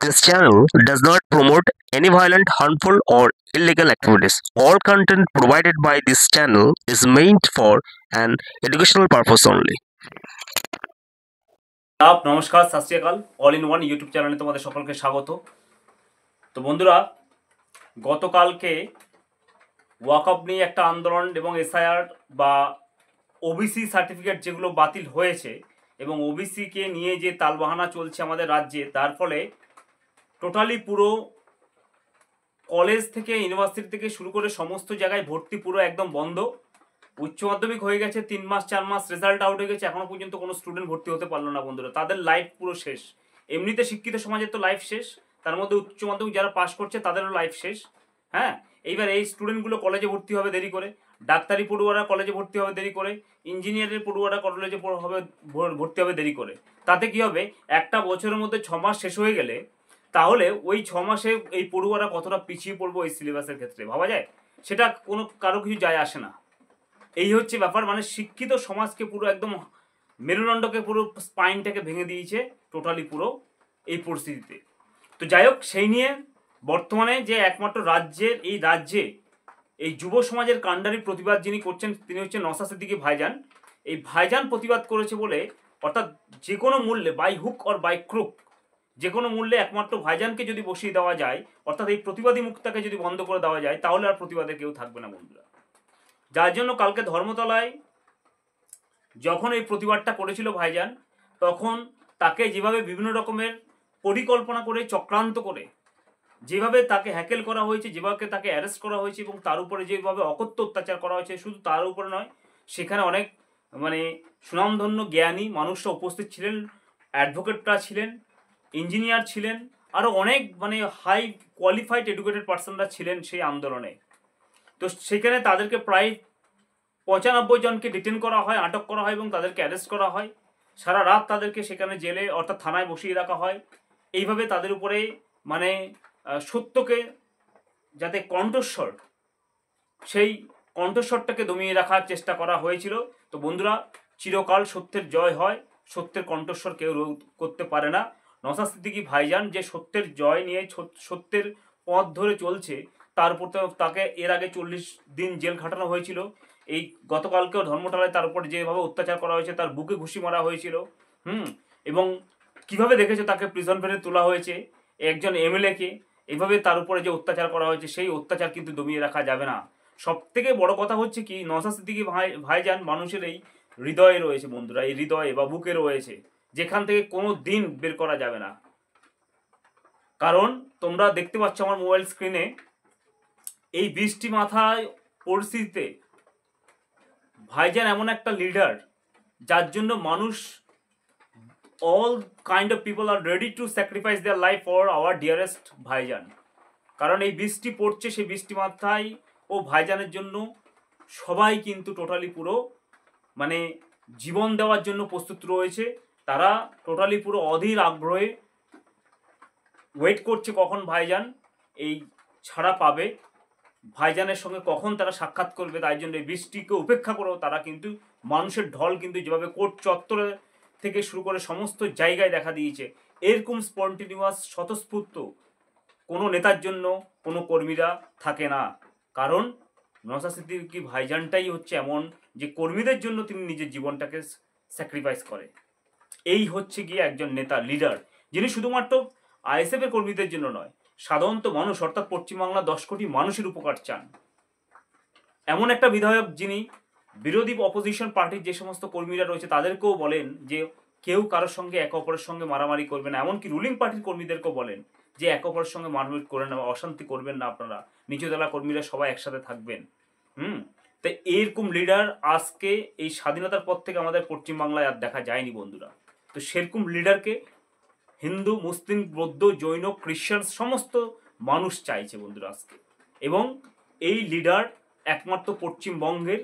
This channel does not promote any violent, harmful, or illegal activities. All content provided by this channel is meant for an educational purpose only. নমস্কার, সত শ্রী আকাল। All in one YouTube চ্যানেলে তোমাদের সকলকে স্বাগত। তো বন্ধুরা, গতকালকে ওয়াকফ নিয়ে একটা আন্দোলন এবং এসআইআর বা ওবিসি সার্টিফিকেট যেগুলো বাতিল হয়েছে এবং ওবিসিকে নিয়ে যে তালবাহানা চলছে আমাদের রাজ্যে, তার ফলে টোটালি পুরো কলেজ থেকে ইউনিভার্সিটি থেকে শুরু করে সমস্ত জায়গায় ভর্তি পুরো একদম বন্ধ। উচ্চ মাধ্যমিক হয়ে গেছে, 3 মাস 4 মাস রেজাল্ট আউট হয়ে গেছে, এখনো পর্যন্ত কোনো স্টুডেন্ট ভর্তি হতে পারলো না বন্ধুরা। তাদের লাইফ পুরো শেষ। এমনিতে শিক্ষিত সমাজের তো লাইফ শেষ, তার মধ্যে উচ্চ মাধ্যমিক যারা পাশ করছে তাদেরও লাইফ শেষ। হ্যাঁ, এইবার এই স্টুডেন্টগুলো কলেজে ভর্তি হবে দেরি করে, ডাক্তারি পড়ুয়ারা কলেজে ভর্তি হবে দেরি করে, ইঞ্জিনিয়ারের পড়ুয়ারা কলেজে ভর্তি হবে দেরি করে। তাতে কি হবে, একটা বছরের মধ্যে 6 মাস শেষ হয়ে গেলে তাহলে ওই 6 মাসে এই পড়ুয়ারা কতটা পিছিয়ে পড়বো এই সিলেবাসের ক্ষেত্রে ভাবা যায়? সেটা কোনো কারো কিছু যায় আসে না। এই হচ্ছে ব্যাপার। মানে শিক্ষিত সমাজকে পুরো একদম মেরুদণ্ডকে পুরো স্পাইনটাকে ভেঙে দিয়েছে টোটালি পুরো এই পরিস্থিতিতে। তো যাই হোক, সেই নিয়ে বর্তমানে যে একমাত্র রাজ্যে এই যুব সমাজের কাণ্ডারি প্রতিবাদ যিনি করছেন তিনি হচ্ছেন নওশাদ সিদ্দিকী ভাইজান। এই ভাইজান প্রতিবাদ করেছে বলে, অর্থাৎ যে কোনো মূল্যে, by hook or by crook, যে কোনো মূল্যে একমাত্র ভাইজানকে যদি বসিয়ে দেওয়া যায়, অর্থাৎ এই প্রতিবাদী মুখটাকে যদি বন্ধ করে দেওয়া যায়, তাহলে আর প্রতিবাদে কেউ থাকবে না বন্ধুরা। যার জন্য কালকে ধর্মতলায় যখন এই প্রতিবাদটা করেছিল ভাইজান, তখন তাকে যেভাবে বিভিন্ন রকমের পরিকল্পনা করে, চক্রান্ত করে যেভাবে তাকে হ্যাকেল করা হয়েছে, যেভাবে তাকে অ্যারেস্ট করা হয়েছে এবং তার উপরে যেভাবে অকথ্য অত্যাচার করা হয়েছে, শুধু তার উপরে নয়, সেখানে অনেক সুনামধন্য জ্ঞানী মানুষরা উপস্থিত ছিলেন, অ্যাডভোকেটরা ছিলেন, ইঞ্জিনিয়ার ছিলেন, আরও অনেক হাই কোয়ালিফাইড এডুকেটেড পার্সনরা ছিলেন সেই আন্দোলনে। তো সেখানে তাদেরকে প্রায় 95 জনকে ডিটেন করা হয়, আটক করা হয় এবং তাদেরকে অ্যারেস্ট করা হয়। সারা রাত তাদেরকে সেখানে জেলে অর্থাৎ থানায় বসিয়ে রাখা হয়। এইভাবে তাদের উপরে সত্যকে যাতে কণ্ঠস্বর, সেই কণ্ঠস্বরটাকে দমিয়ে রাখার চেষ্টা করা হয়েছিল। তো বন্ধুরা, চিরকাল সত্যের জয় হয়, সত্যের কণ্ঠস্বর কেউ রোধ করতে পারে না। নওশাদ সিদ্দিকী ভাইজান যে সত্যের জয় নিয়ে সত্যের পথ ধরে চলছে, তার উপর তাকে এর আগে 40 দিন জেল খাটানো হয়েছিল। এই গতকালকেও ধর্মতলায় তার উপর যেভাবে অত্যাচার করা হয়েছে, তার বুকে ঘুষি মারা হয়েছিল। এবং কিভাবে দেখেছে তাকে প্রিজন ভ্যানে তোলা হয়েছে একজন এমএলএকে, এইভাবে তার উপরে যে অত্যাচার করা হয়েছে, সেই অত্যাচার কিন্তু দমিয়ে রাখা যাবে না। সব থেকে বড় কথা হচ্ছে কি, নওশাদ সিদ্দিকী ভাইজান মানুষের এই হৃদয়ে রয়েছে বন্ধুরা, এই হৃদয়ে বা বুকে রয়েছে, যেখান থেকে কোনো দিন বের করা যাবে না। কারণ তোমরা দেখতে পাচ্ছ আমার মোবাইল স্ক্রিনে, এই বৃষ্টি মাথায় পরিস্থিতিতে ভাইজান এমন একটা লিডার যার জন্য মানুষ, all kind of people are ready to sacrifice their life for our dearest ভাইজান। কারণ এই বৃষ্টি পড়ছে, সেই বৃষ্টি মাথায় ও ভাইজানের জন্য সবাই কিন্তু টোটালি পুরো জীবন দেওয়ার জন্য প্রস্তুত রয়েছে। তারা টোটালি পুরো অধীর আগ্রহে ওয়েট করছে কখন ভাইজান এই ছাড়া পাবে, ভাইজানের সঙ্গে কখন তারা সাক্ষাৎ করবে। তাই জন্য এই বৃষ্টিকে উপেক্ষা করেও তারা কিন্তু মানুষের ঢল কিন্তু যেভাবে কোর্ট চত্বরে থেকে শুরু করে সমস্ত জায়গায় দেখা দিয়েছে, এরকম স্পন্টিনিউয়াস স্বতঃস্ফূর্ত কোনো নেতার জন্য কোনো কর্মীরা থাকে না। কারণ নওশাদ সিদ্দিকী ভাইজানটাই হচ্ছে এমন যে কর্মীদের জন্য তিনি নিজের জীবনটাকে স্যাক্রিফাইস করে। এই হচ্ছে গিয়ে একজন নেতা, লিডার, যিনি শুধুমাত্র আইএসএফ এর কর্মীদের জন্য নয়, সাধারণত মানুষ অর্থাৎ পশ্চিমবাংলা 10 কোটি মানুষের উপকার চান। এমন একটা বিধায়ক যিনি বিরোধী অপোজিশন পার্টির যে সমস্ত কর্মীরা রয়েছে তাদেরকেও বলেন যে কেউ কারোর সঙ্গে একে অপরের সঙ্গে মারামারি করবে না। এমনকি রুলিং পার্টির কর্মীদেরকেও বলেন যে একে অপরের সঙ্গে মারপিট করে না, অশান্তি করবেন না, আপনারা নিচুতলা কর্মীরা সবাই একসাথে থাকবেন। তাই এরকম লিডার আজকে এই স্বাধীনতার পর থেকে আমাদের পশ্চিমবাংলায় আর দেখা যায়নি বন্ধুরা। তো সেরকম লিডারকে হিন্দু, মুসলিম, বৌদ্ধ, জৈন, খ্রিশ্চান সমস্ত মানুষ চাইছে বন্ধুরা আজকে। এবং এই লিডার একমাত্র পশ্চিমবঙ্গের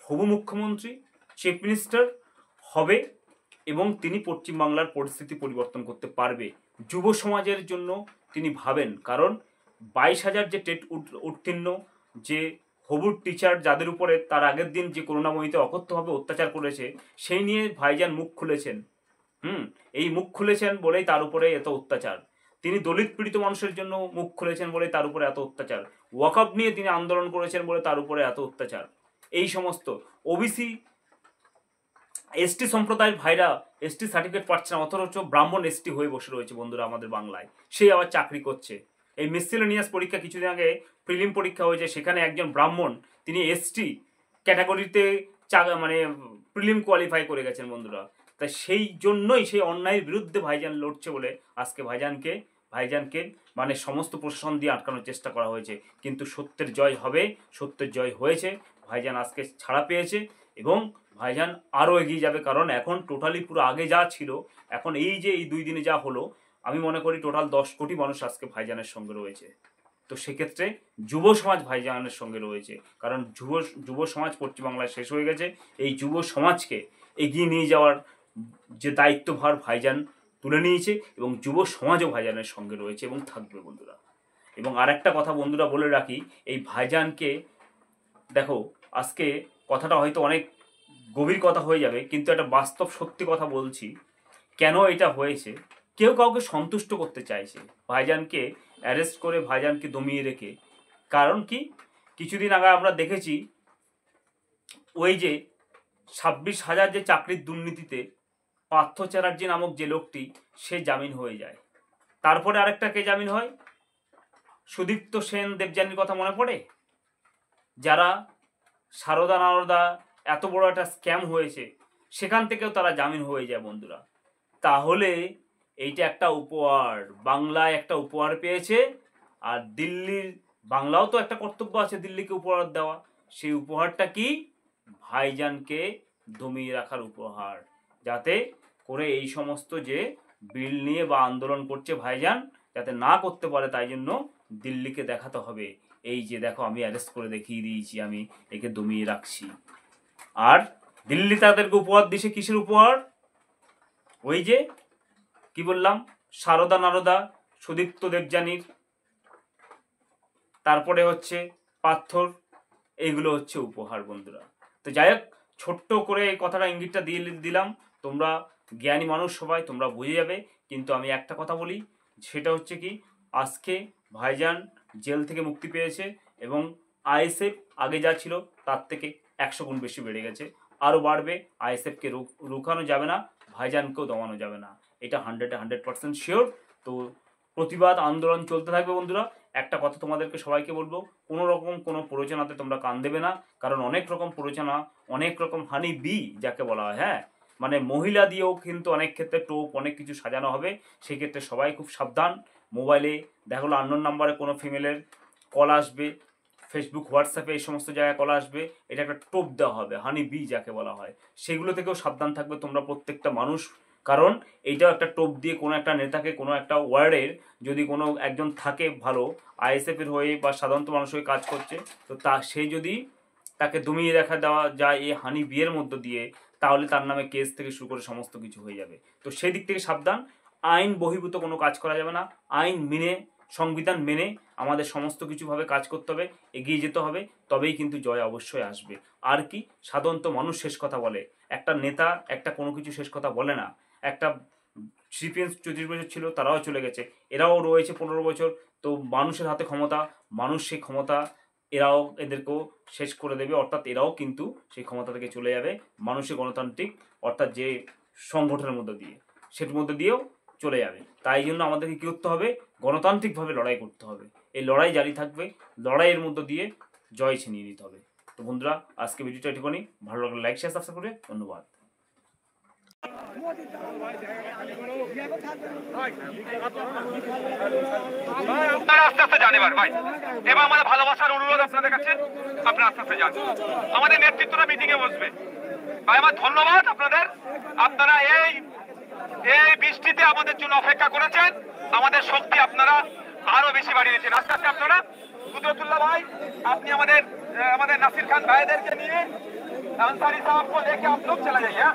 হবু মুখ্যমন্ত্রী, চিফ মিনিস্টার হবে এবং তিনি পশ্চিমবাংলার পরিস্থিতি পরিবর্তন করতে পারবে। যুব সমাজের জন্য তিনি ভাবেন, কারণ 22,000 যে টেট উত্তীর্ণ যে হবুর টিচার, যাদের উপরে তার আগের দিন যে করুণাময়ীতে অকথ্যভাবে অত্যাচার করেছে, সেই নিয়ে ভাইজান মুখ খুলেছেন। এই মুখ খুলেছেন বলেই তার উপরে এত অত্যাচার। তিনি দলিত পীড়িত মানুষের জন্য মুখ খুলেছেন বলে তার উপরে এত অত্যাচার, ওয়াকআপ নিয়ে তিনি আন্দোলন করেছেন বলে তার উপরে এত অত্যাচার। এই সমস্ত ওবিসি এসটি সম্প্রদায়ের ভাইরা এসটি সার্টিফিকেট পাচ্ছে না, অথচ ব্রাহ্মণ এসটি হয়ে বসে রয়েছে বন্ধুরা আমাদের বাংলায়, সে আবার চাকরি করছে। এই মিসসেলেনিয়াস পরীক্ষা কিছুদিন আগে প্রিলিম পরীক্ষা হয়েছে, সেখানে একজন ব্রাহ্মণ তিনি এসটি ক্যাটাগরিতে মানে প্রিলিম কোয়ালিফাই করে গেছেন বন্ধুরা। তাই সেই জন্যই সেই অন্যায়ের বিরুদ্ধে ভাইজান লড়ছে বলে আজকে ভাইজানকে মানে সমস্ত প্রশাসন দিয়ে আটকানোর চেষ্টা করা হয়েছে, কিন্তু সত্যের জয় হবে, সত্যের জয় হয়েছে। ভাইজান আজকে ছাড়া পেয়েছে এবং ভাইজান আরও এগিয়ে যাবে, কারণ এখন টোটালি পুরো আগে যা ছিল, এখন এই যে এই 2 দিনে যা হলো, আমি মনে করি টোটাল 10 কোটি মানুষ আজকে ভাইজানের সঙ্গে রয়েছে। তো সেক্ষেত্রে যুব সমাজ ভাইজানের সঙ্গে রয়েছে, কারণ যুব সমাজ পশ্চিমবাংলায় শেষ হয়ে গেছে। এই যুব সমাজকে এগিয়ে নিয়ে যাওয়ার যে দায়িত্বভার ভাইজান তুলে নিয়েছে এবং যুব সমাজও ভাইজানের সঙ্গে রয়েছে এবং থাকবে বন্ধুরা। এবং আরেকটা কথা বন্ধুরা বলে রাখি, এই ভাইজানকে দেখো, আজকে কথাটা হয়তো অনেক গভীর কথা হয়ে যাবে, কিন্তু একটা বাস্তব সত্যি কথা বলছি। কেন এটা হয়েছে, কেউ কাউকে সন্তুষ্ট করতে চাইছে ভাইজানকে অ্যারেস্ট করে, ভাইজানকে দমিয়ে রেখে। কারণ কি, কিছুদিন আগে আমরা দেখেছি ওই যে 26,000 যে চাকরির দুর্নীতিতে পার্থ চ্যাটার্জি নামক যে লোকটি, সে জামিন হয়ে যায়। তারপরে আরেকটা কে জামিন হয়, সুদীপ্ত সেন দেবযানীর কথা মনে পড়ে, যারা সারদা নারদা এত বড় একটা স্ক্যাম হয়েছে, সেখান থেকেও তারা জামিন হয়ে যায় বন্ধুরা। তাহলে এইটা একটা উপহার, বাংলায় একটা উপহার পেয়েছে, আর দিল্লির বাংলাও তো একটা কর্তব্য আছে দিল্লিকে উপহার দেওয়া। সেই উপহারটা কি, ভাইজানকে দমিয়ে রাখার উপহার, যাতে করে এই সমস্ত যে বিল নিয়ে বা আন্দোলন করছে ভাইজান যাতে না করতে পারে, তাই জন্য দিল্লিকে দেখাতে হবে, এই যে দেখো আমি অ্যারেস্ট করে দেখিয়ে দিয়েছি, আমি একে দমিয়ে রাখছি। আর দিল্লি তাদেরকে উপহার দিছে, কিসের উপহার, ওই যে কি বললাম, সারদা নারদা, সুদীপ্ত দেবযানীর, তারপরে হচ্ছে পার্থর, এইগুলো হচ্ছে উপহার বন্ধুরা। তো যাই হোক, ছোট্ট করে এই কথাটা ইঙ্গিতটা দিয়ে দিলাম, তোমরা জ্ঞানী মানুষ সবাই, তোমরা বুঝে যাবে। কিন্তু আমি একটা কথা বলি, সেটা হচ্ছে কি, আজকে ভাইজান জেল থেকে মুক্তি পেয়েছে এবং আইএসএফ আগে যা ছিল তার থেকে 100 গুণ বেশি বেড়ে গেছে, আরও বাড়বে। আইএসএফকে রুখানো যাবে না, ভাইজানকেও দমানো যাবে না, এটা 100% শিওর। তো প্রতিবাদ আন্দোলন চলতে থাকবে বন্ধুরা। একটা কথা তোমাদেরকে সবাইকে বলবো, কোনো রকম কোনো প্ররোচনাতে তোমরা কান দেবে না, কারণ অনেক রকম প্ররোচনা, অনেক রকম হানি বি যাকে বলা হয়, হ্যাঁ, মানে মহিলা দিয়েও কিন্তু অনেক ক্ষেত্রে টোপ অনেক কিছু সাজানো হবে। সেক্ষেত্রে সবাই খুব সাবধান। মোবাইলে দেখো আননোন নাম্বারে কোনো ফিমেলের কল আসবে, ফেসবুক হোয়াটসঅ্যাপে এই সমস্ত জায়গায় কল আসবে, এটা একটা টোপ দেওয়া হবে, হানি বি যাকে বলা হয়, সেগুলো থেকেও সাবধান থাকবে তোমরা প্রত্যেকটা মানুষ। কারণ এইটাও একটা টোপ দিয়ে কোনো একটা নেতাকে, কোনো একটা ওয়ার্ডের যদি কোনো একজন থাকে ভালো আইএসএফের হয়ে বা সাধারণত মানুষ হয়ে কাজ করছে, তো সে যদি তাকে দমিয়ে রাখা দেওয়া যায় এই হানি বিয়ের মধ্য দিয়ে, তাহলে তার নামে কেস থেকে শুরু করে সমস্ত কিছু হয়ে যাবে। তো সেই দিক থেকে সাবধান, আইন বহির্ভূত কোনো কাজ করা যাবে না, আইন মেনে, সংবিধান মেনে আমাদের সমস্ত কিছুভাবে কাজ করতে হবে, এগিয়ে যেতে হবে, তবেই কিন্তু জয় অবশ্যই আসবে। আর কি, সাধারণত মানুষ শেষ কথা বলে, একটা নেতা একটা কোনো কিছু শেষ কথা বলে না। একটা সিপিএম 34 বছর ছিল, তারাও চলে গেছে, এরাও রয়েছে 15 বছর। তো মানুষের হাতে ক্ষমতা, মানুষ সেই ক্ষমতা এরাও এদেরকেও শেষ করে দেবে, অর্থাৎ এরাও কিন্তু সেই ক্ষমতা থেকে চলে যাবে মানুষের গণতান্ত্রিক অর্থাৎ যে সংগঠনের মধ্যে দিয়ে, সেটার মধ্যে দিয়েও চলে যাবে। তাই জন্য আমাদেরকে কী করতে হবে, গণতান্ত্রিকভাবে লড়াই করতে হবে, এই লড়াই জারি থাকবে, লড়াইয়ের মধ্য দিয়ে জয় ছিনিয়ে নিতে হবে। তো বন্ধুরা, আজকে ভিডিওটা এটুকুনি, ভালো লাগলে লাইক শেয়ার সাবস্ক্রাইব করে, ধন্যবাদ। আস্তে আস্তে যান এবার ভাই, এবার আমাদের ভালোবাসার অনুরোধ আপনাদের কাছে, আপনারা আস্তে আস্তে যান, আমাদের নেতৃত্বরা মিটিং এ বসবে। ভাই আমার ধন্যবাদ আপনাদের, আপনারা এই বৃষ্টিতে আমাদের জন্য অপেক্ষা করেছেন, আমাদের শক্তি আপনারা আরো বেশি বাড়িয়ে দিয়েছেন। আস্তে আস্তে আপনারা, কুদরতুল্লাহ ভাই আপনি আমাদের নাসির খান ভাইদেরকে নিয়ে আনসারি সাহেব को लेके आप लोग चला जाइए।